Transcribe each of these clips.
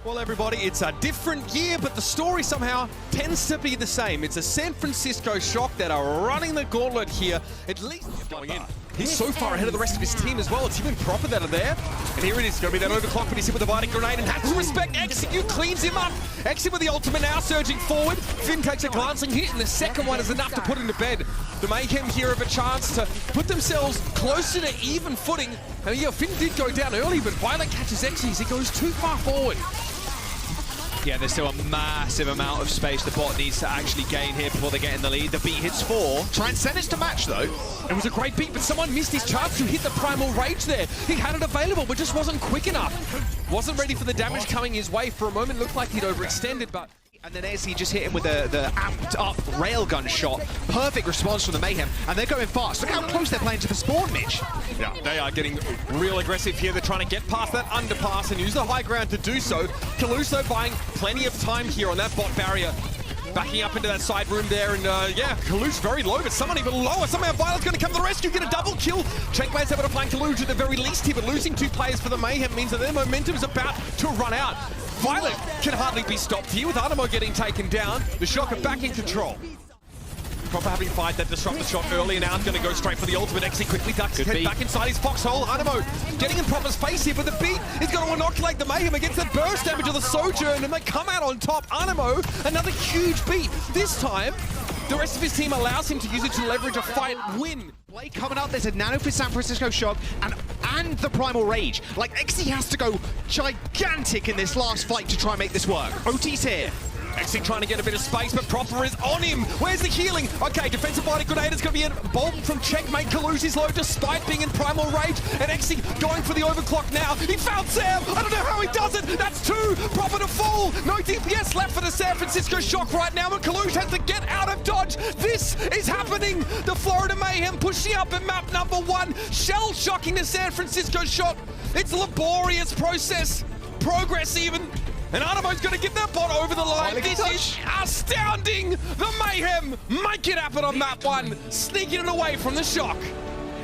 Well, everybody, it's a different year, but the story somehow tends to be the same. It's a San Francisco Shock that are running the gauntlet here, at least going in. He's so far ahead of the rest of his team as well. It's even proper that are there. And here it is, going to be that overclock, but he's hit with a biting grenade and has to respect Execute, cleans him up. Execute with the ultimate now, surging forward. Finn takes a glancing hit, and the second one is enough to put him to bed. The Mayhem here have a chance to put themselves closer to even footing. And yeah, Finn did go down early, but Violet catches Exie as he goes too far forward. Yeah, there's still a massive amount of space the bot needs to actually gain here before they get in the lead. The beat hits 4. Transcendence to match, though. It was a great beat, but someone missed his chance to hit the Primal Rage there. He had it available, but just wasn't quick enough. Wasn't ready for the damage coming his way. For a moment, looked like he'd overextended, but... And then as he just hit him with the amped-up railgun shot. Perfect response from the Mayhem, and they're going fast. Look how close they're playing to the spawn, Mitch. Yeah, they are getting real aggressive here. They're trying to get past that underpass and use the high ground to do so. Colosseo buying plenty of time here on that bot barrier. Backing up into that side room there, and yeah, Colosseo very low, but someone even lower. Somehow Violet's going to come to the rescue, get a double kill. Checkmate's able to flank Colosseo at the very least here, but losing 2 players for the Mayhem means that their momentum is about to run out. Violet can hardly be stopped here with Animo getting taken down. The Shock are back in control. Proper having fight that disrupt the shot early, and now it's going to go straight for the ultimate. Exie quickly ducks his head back inside his foxhole. Animo getting in proper space here, but the beat is going to inoculate the Mayhem against the burst damage of the Sojourn, and they come out on top. Animo, another huge beat. This time, the rest of his team allows him to use it to leverage a fight win. Play coming up, there's a nano for San Francisco Shock, and the Primal Rage. Like, Exie has to go gigantic in this last fight to try and make this work. OT's here. Exie trying to get a bit of space, but Proper is on him. Where's the healing? Okay, defensive biting grenade is going to be emboldened from Checkmate. Coloseo's low despite being in Primal Rage, and Exie going for the overclock now. He found Sam. I don't know how he does it. That's 2. Proper to fall. No DPS left for the San Francisco Shock right now, and Colosseo has to get out of dodge. This is happening. The Florida Mayhem pushing up at map number 1. Shell shocking the San Francisco Shock. It's a laborious process. Progress even. And Animo's going to get that bot over the line. This is astounding. The Mayhem make it happen on map 1, sneaking it away from the Shock.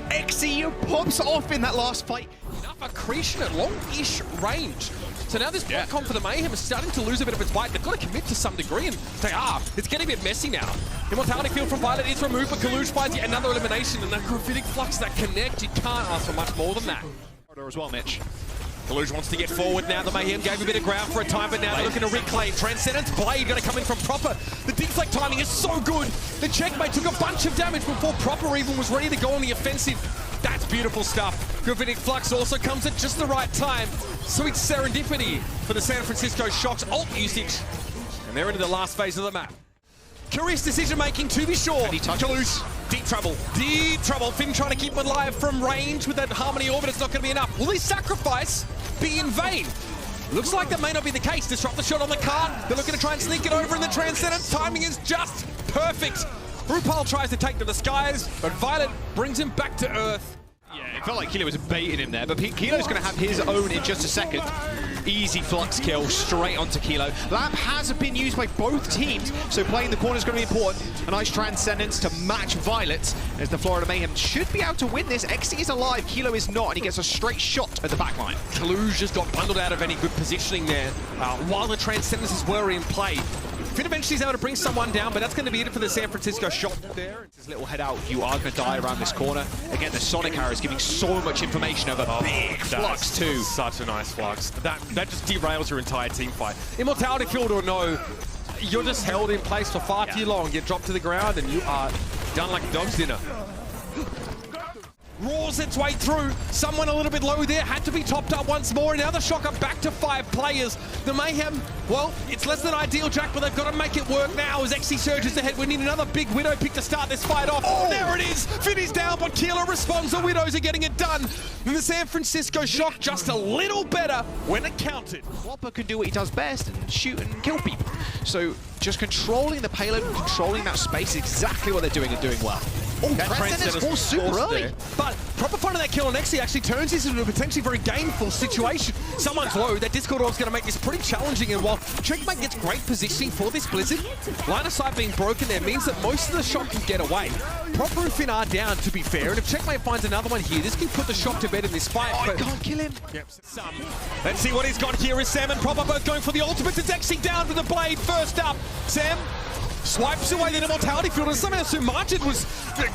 Exie pops off in that last fight. Enough accretion at long-ish range. So now this bot comp for the Mayhem is starting to lose a bit of its bite. They've got to commit to some degree and say, it's getting a bit messy now. Immortality field from Violet is removed, but Colosseo finds yet another elimination, and that Gravitic Flux, that connect, you can't ask for much more than that. As well, Mitch. Colosseo wants to get forward now. The Mayhem gave a bit of ground for a time, but now they're looking to reclaim. Transcendence Blade going to come in from Proper. The deflect timing is so good. The Checkmate took a bunch of damage before Proper even was ready to go on the offensive. That's beautiful stuff. Gravitic Flux also comes at just the right time. Sweet serendipity for the San Francisco Shock's ult usage. And they're into the last phase of the map. Curious decision-making, to be sure. Colosseo, deep trouble. Deep trouble. Finn trying to keep him alive from range with that Harmony Orbit. It's not going to be enough. Will his sacrifice be in vain? Looks like that may not be the case. Disrupt the shot on the cart. They're looking to try and sneak it over, and the Transcendence timing is just perfect. RuPaul tries to take to the skies, but Violet brings him back to earth. Yeah, it felt like Kilo was baiting him there, but Kilo's going to have his own in just a second. Easy flux kill straight onto Kilo. Lamp has been used by both teams, so playing the corner is going to be important. A nice Transcendence to match Violet, as the Florida Mayhem should be able to win this. Exie is alive, Kilo is not, and he gets a straight shot at the backline. Colosseo just got bundled out of any good positioning there, while the Transcendences were in play. Finn eventually is able to bring someone down, but that's going to be it for the San Francisco Shock there. It's his little head out. You are going to die around this corner. Again, the Sonic arrow is giving so much information over big flux too. Such a nice flux. That just derails your entire team fight. Immortality field or no, you're just held in place for far too long. You drop to the ground and you are done like a dog's dinner. Roars its way through. Someone a little bit low there, had to be topped up once more, and now the Shock are back to 5 players. The Mayhem, well, it's less than ideal, Jack, but they've got to make it work now as Exie surges ahead. We need another big Widow pick to start this fight off. Oh, there it is! Finn is down, but Kilo responds. The Widows are getting it done. And the San Francisco Shock just a little better when it counted. Whopper can do what he does best and shoot and kill people. So just controlling the payload and controlling that space is exactly what they're doing and doing well. Transcendence falls super early. There. But proper finding that kill on Exi actually turns this into a potentially very gameful situation. Someone's low, that Discord Orb's going to make this pretty challenging, and while Checkmate gets great positioning for this Blizzard, line of sight being broken there means that most of the shot can get away. Proper and Finn are down, to be fair, and if Checkmate finds another one here, this can put the shot to bed in this fight. Oh, I can't kill him. Yep. Let's see what he's got here. Is Sam and Proper both going for the ultimate? It's Exi down with the blade. First up, Sam swipes away the immortality field, and somehow Sumajid was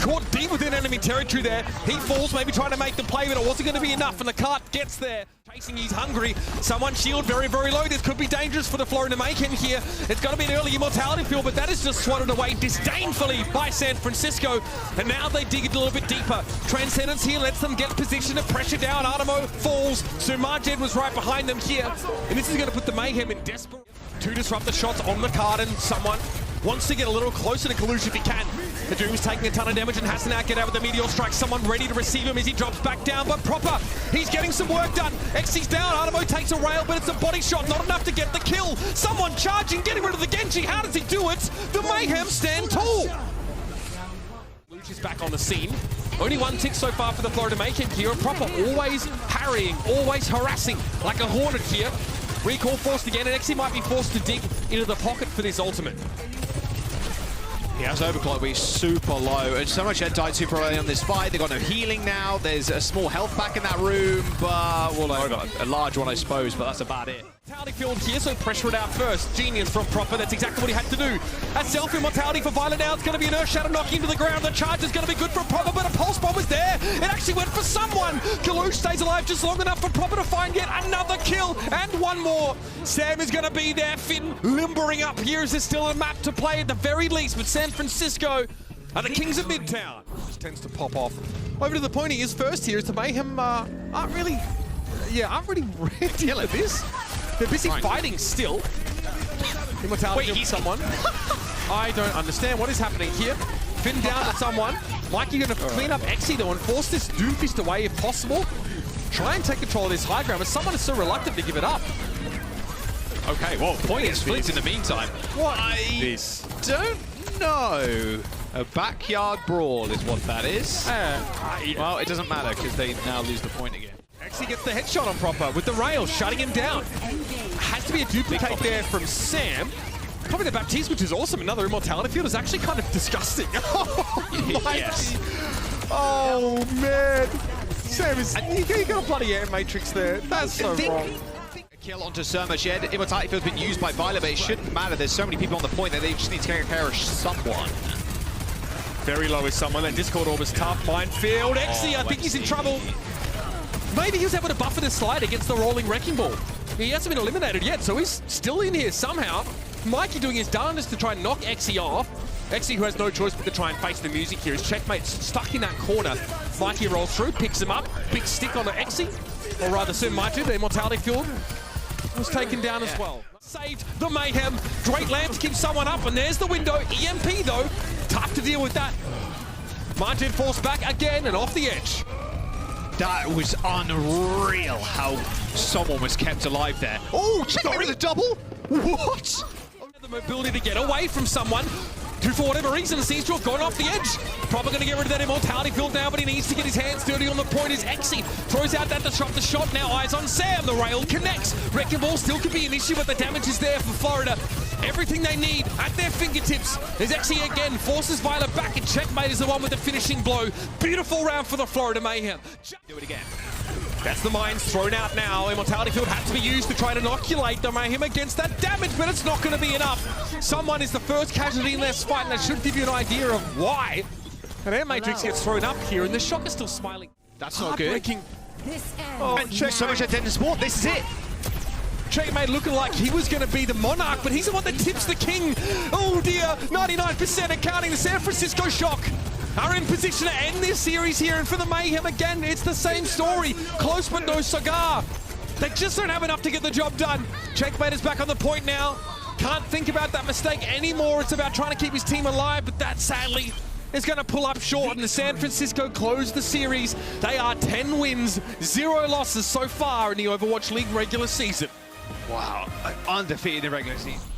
caught deep within enemy territory there. He falls, maybe trying to make the play, but it wasn't going to be enough, and the cart gets there. Chasing, he's hungry. Someone shield very, very low. This could be dangerous for the Florida Mayhem here. It's going to be an early immortality field, but that is just swatted away disdainfully by San Francisco. And now they dig it a little bit deeper. Transcendence here lets them get position to pressure down. Artemo falls. Sumajid was right behind them here. And this is going to put the Mayhem in desperate to disrupt the shots on McCartan. Someone wants to get a little closer to Colosseo if he can. The Doom's taking a ton of damage and has to now get out with the Meteor Strike. Someone ready to receive him as he drops back down, but Proper, he's getting some work done. Xy's down, Artemo takes a rail, but it's a body shot, not enough to get the kill. Someone charging, getting rid of the Genji. How does he do it? The Mayhem stand tall. Luch is back on the scene. Only one tick so far for the Florida Mayhem here. Proper always harrying, always harassing like a hornet here. Recall forced again, and Xy might be forced to dig into the pocket for this ultimate. He has overclock, but he's super low, and so much head died super early on this fight. They've got no healing now. There's a small health back in that room, but well, a large one, I suppose, but that's about it. Mortality field here, so pressure it out first. Genius from Proper, that's exactly what he had to do. A self-immortality for Violet now. It's going to be an Earth Shadow knocking into the ground. The charge is going to be good for Proper, but a Pulse Bomb was there. It actually went for someone. Colosseo stays alive just long enough for Proper to find yet another kill, and one more. Sam is going to be there. Finn limbering up here. Is there still a map to play at the very least, but San Francisco are the kings of Midtown. Just tends to pop off. Over to the point he is first here. Is the Mayhem aren't really ready at this. They're busy fighting still. Immortality Wait, someone. I don't understand what is happening here. Finn down to someone. Mikey going to clean up Xy though and force this Doomfist away if possible. Try and take control of this high ground, but someone is so reluctant to give it up. Okay, well, point is split in the meantime. What I don't know. A backyard brawl is what that is. Well, it doesn't matter because they now lose the point again. Xy gets the headshot on Proper with the rail, shutting him down. Has to be a duplicate there from Sam. Probably the Baptiste, which is awesome. Another immortality field is actually kind of disgusting. Yes. Oh, man. Sam is... You got a bloody air matrix there. That's so wrong. Kill onto Sumajid. Immortality field's been used by Violet, but it shouldn't matter. There's so many people on the point that they just need to take care of someone. Very low is someone. That Discord Orb is tough. Minefield. Xy, I think he's in trouble. Maybe he was able to buffer the slide against the rolling Wrecking Ball. He hasn't been eliminated yet, so he's still in here somehow. Mikey doing his darndest to try and knock Xy off. Xy, who has no choice but to try and face the music here. His checkmate's stuck in that corner. Mikey rolls through, picks him up. Big stick on the Xy. Or rather, Sumajid, the immortality field, was taken down as well. Saved the Mayhem. Great lamp to keep someone up, and there's the window. EMP, though. Tough to deal with that. Majid forced back again and off the edge. That was unreal how someone was kept alive there. Oh, check with a double? What? The mobility to get away from someone who, for whatever reason, seems to have gone off the edge. Probably going to get rid of that immortality field now, but he needs to get his hands dirty on the point as Xy throws out that disrupt the shot. Now eyes on Sam. The rail connects. Wrecking Ball still could be an issue, but the damage is there for Florida. Everything they need at their fingertips. As Xy again forces Violet back, and Checkmate is the one with the finishing blow. Beautiful round for the Florida Mayhem. Do it again. That's the mines thrown out now. Immortality field had to be used to try to inoculate the Mayhem against that damage, but it's not going to be enough. Someone is the first casualty in this fight, and that should give you an idea of why. And Air Matrix gets thrown up here, and the Shock is still smiling. That's not good. Oh, and so much attention sport. This is it. Checkmate looking like he was going to be the monarch, but he's the one that tips the king. Oh dear, 99% accounting. The San Francisco Shock are in position to end this series here, and for the Mayhem again, it's the same story. Close but no cigar. They just don't have enough to get the job done. Checkmate is back on the point now. Can't think about that mistake anymore. It's about trying to keep his team alive, but that sadly is going to pull up short, and the San Francisco close the series. They are 10 wins, 0 losses so far in the Overwatch League regular season. Wow, undefeated in the regular season.